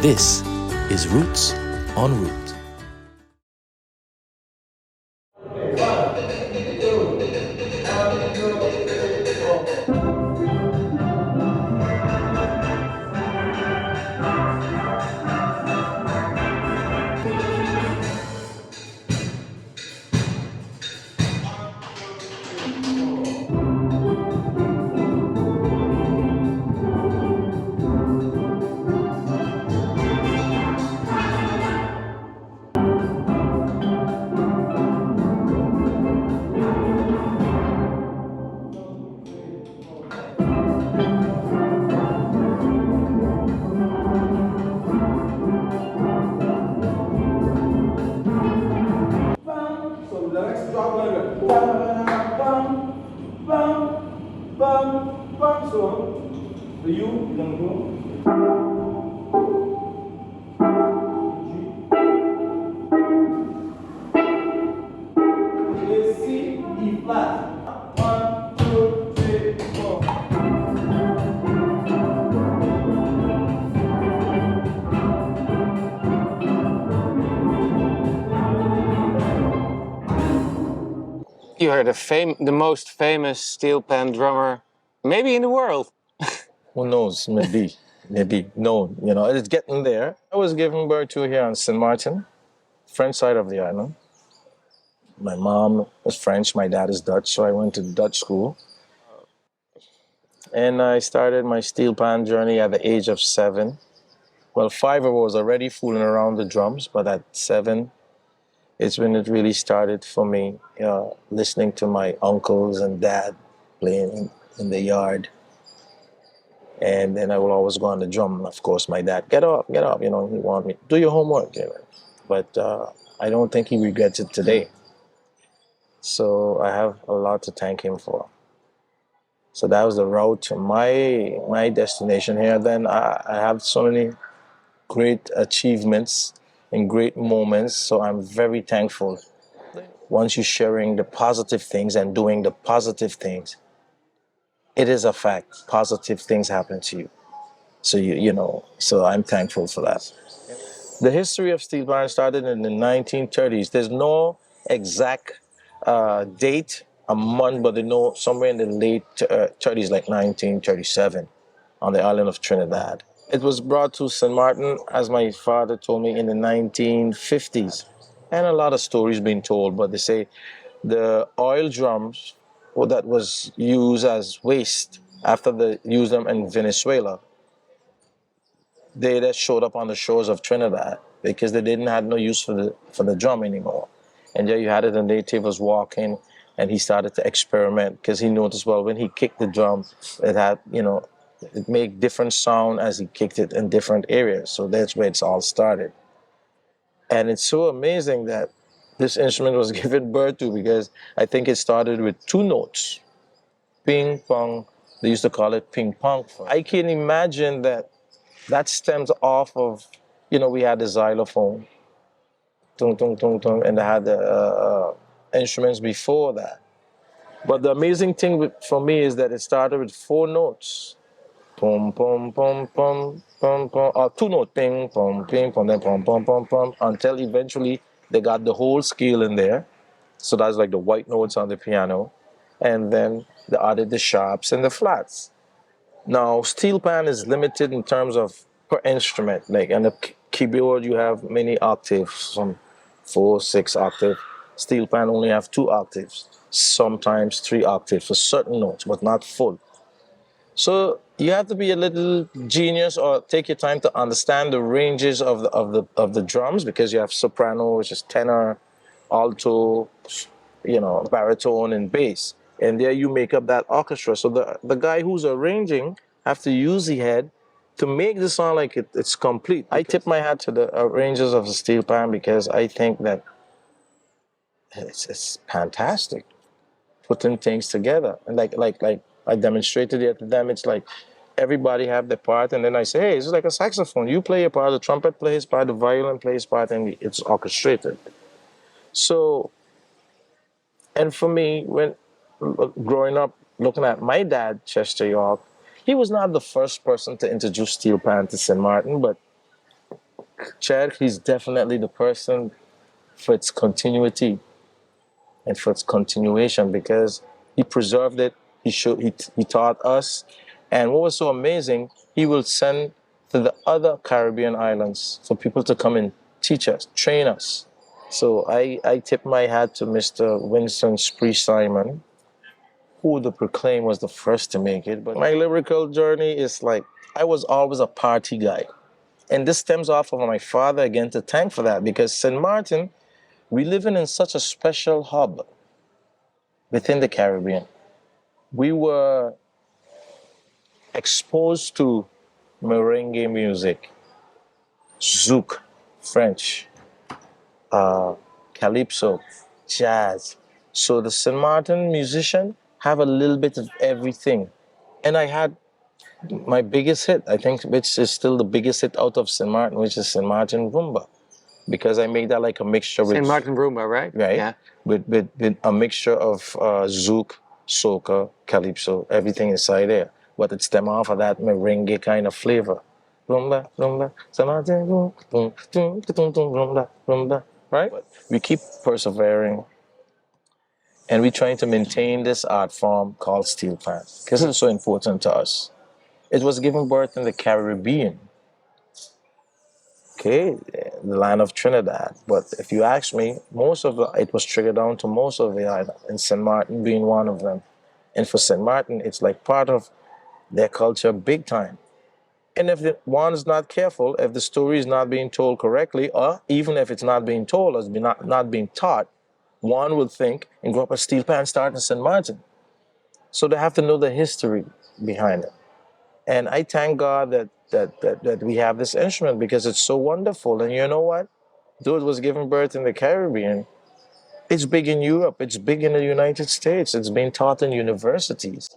This is Roots on Route. You are the most famous steel pan drummer, maybe in the world. Who knows? Maybe. No, it's getting there. I was given birth to here on St. Maarten, French side of the island. My mom was French, my dad is Dutch, so I went to Dutch school. And I started my steel pan journey at the age of 7. Well, 5 I was already fooling around the drums, but at 7, it's when it really started for me, listening to my uncles and dad playing in the yard. And then I will always go on the drum. Of course, my dad, get up, he wanted me, do your homework. But I don't think he regrets it today. So I have a lot to thank him for. So that was the road to my destination here. Then I have so many great achievements and great moments. So I'm very thankful. Once you're sharing the positive things and doing the positive things, it is a fact. Positive things happen to you. So so I'm thankful for that. The history of steel pan started in the 1930s. There's no exact date, a month, but they know somewhere in the late 30s, like 1937, on the island of Trinidad. It was brought to St. Maarten, as my father told me, in the 1950s. And a lot of stories being told, but they say the oil drums that was used as waste after they used them in Venezuela, they just showed up on the shores of Trinidad because they didn't have no use for the drum anymore. And there you had it, a native was walking and he started to experiment because he noticed, well, when he kicked the drum, it had, it made different sound as he kicked it in different areas. So that's where it's all started. And it's so amazing that this instrument was given birth to because I think it started with 2 notes. Ping, pong, they used to call it ping pong. I can imagine that stems off of, we had the xylophone, tung, tung, tung, tung, and they had the instruments before that. But the amazing thing for me is that it started with 4 notes. Pum, pum, pum, pum, pum, pum, or 2 notes, ping, pum, then pum, pum, pum, pum, until eventually they got the whole scale in there. So that's like the white notes on the piano. And then they added the sharps and the flats. Now, steel pan is limited in terms of per instrument. Like on the keyboard, you have many octaves, some 4, 6 octaves. Steel pan only have 2 octaves, sometimes 3 octaves for certain notes, but not full. So you have to be a little genius or take your time to understand the ranges of the drums, because you have soprano, which is tenor, alto, baritone, and bass. And there you make up that orchestra. So the guy who's arranging have to use the head to make the sound like it's complete. I tip my hat to the arrangers of the steel pan because I think that it's fantastic putting things together. And like I demonstrated it to them, it's like everybody have their part, and then I say, hey, it's like a saxophone. You play your part, the trumpet plays his part, the violin plays his part, and it's orchestrated. So, and for me, when growing up, looking at my dad, Chester York, he was not the first person to introduce steel pan to St. Maarten, but Chad, he's definitely the person for its continuity and for its continuation because he preserved it. He taught us, and what was so amazing, he will send to the other Caribbean islands for people to come and teach us, train us. So I tip my hat to Mr. Winston Spree Simon, who the Proclaim was the first to make it. But my lyrical journey is like I was always a party guy. And this stems off of my father again to thank for that because St. Maarten, we live in such a special hub within the Caribbean. We were exposed to merengue music, zouk, French, calypso, jazz. So the St. Maarten musician have a little bit of everything. And I had my biggest hit, I think, which is still the biggest hit out of St. Maarten, which is St. Maarten Rumba. Because I make that like a mixture with... St. Maarten Rumba, right? Right. Yeah. With a mixture of zouk, soca, calypso, everything inside there. But it stem off of that merengue kind of flavor. Rumba, rumba, St. Maarten, rumba, rumba. Right? But we keep persevering. And we're trying to maintain this art form called steel pan because it's so important to us. It was given birth in the Caribbean. Okay, the land of Trinidad. But if you ask me, it was triggered down to most of the island, and St. Maarten being one of them. And for St. Maarten, it's like part of their culture big time. And if one's not careful, if the story is not being told correctly, or even if it's not being told, as not being taught, one would think and grow up a steel pan start in St. Maarten. So they have to know the history behind it. And I thank God that we have this instrument because it's so wonderful. And you know what? Though it was given birth in the Caribbean, it's big in Europe, it's big in the United States, it's being taught in universities.